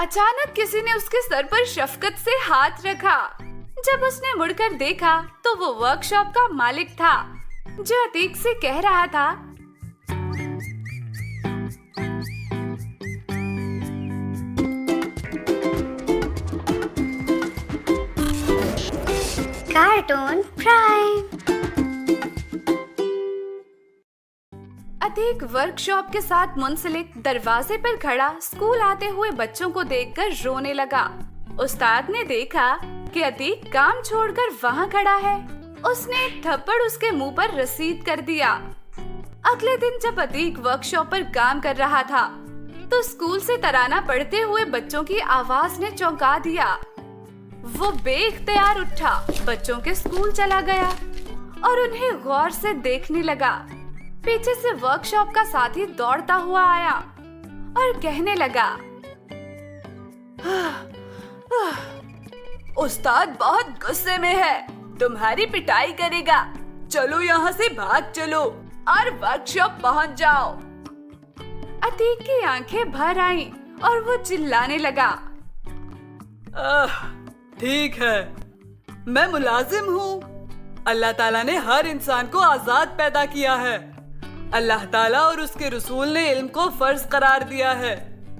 अचानक किसी ने उसके सर पर शफकत से हाथ रखा। जब उसने मुड़कर देखा तो वो वर्कशॉप का मालिक था, जो अतीक से कह रहा था, कार्टून प्राइम। अतीक वर्कशॉप के साथ मुंसलिक दरवाजे पर खड़ा स्कूल आते हुए बच्चों को देखकर रोने लगा। उस्ताद ने देखा कि अतीक काम छोड़कर वहाँ खड़ा है। उसने एक थप्पड़ उसके मुंह पर रसीद कर दिया। अगले दिन जब अतीक वर्कशॉप पर काम कर रहा था, तो स्कूल से तराना पढ़ते हुए बच्चों की आवाज ने चौंका दिया। वो बेइख्तियार उठा, बच्चों के स्कूल चला गया और उन्हें गौर से देखने लगा। पीछे से वर्कशॉप का साथी दौड़ता हुआ आया और कहने लगा, उस्ताद बहुत गुस्से में है, तुम्हारी पिटाई करेगा। चलो यहाँ से भाग चलो और वर्कशॉप पहुँच जाओ। अतीक की आंखें भर आईं और वो चिल्लाने लगा, ठीक है, मैं मुलाजिम हूँ। अल्लाह ताला ने हर इंसान को आजाद पैदा किया है। अल्लाह ताला और उसके रसूल ने इल्म को फर्ज करार दिया है।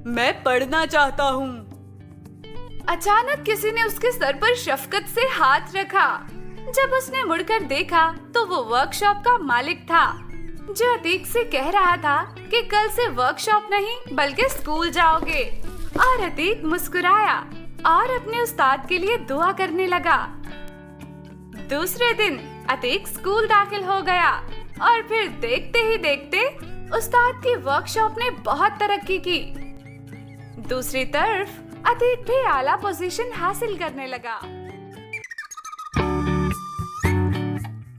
मैं पढ़ना चाहता हूँ। अचानक किसी ने उसके सर पर शफकत से हाथ रखा। जब उसने मुड़कर देखा तो वो वर्कशॉप का मालिक था, जो अतीक से कह रहा था कि कल से वर्कशॉप नहीं बल्कि स्कूल जाओगे। और अतीक मुस्कुराया और अपने उस्ताद के लिए दुआ करने लगा। दूसरे दिन अतीक स्कूल दाखिल हो गया और फिर देखते ही देखते उस्ताद की वर्कशॉप ने बहुत तरक्की की। दूसरी तरफ अतीक भी आला पोजीशन हासिल करने लगा।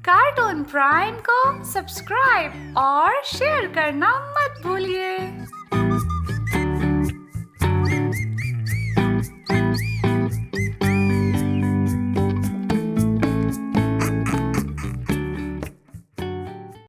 कार्टून प्राइम को सब्सक्राइब और शेयर करना मत भूलिए।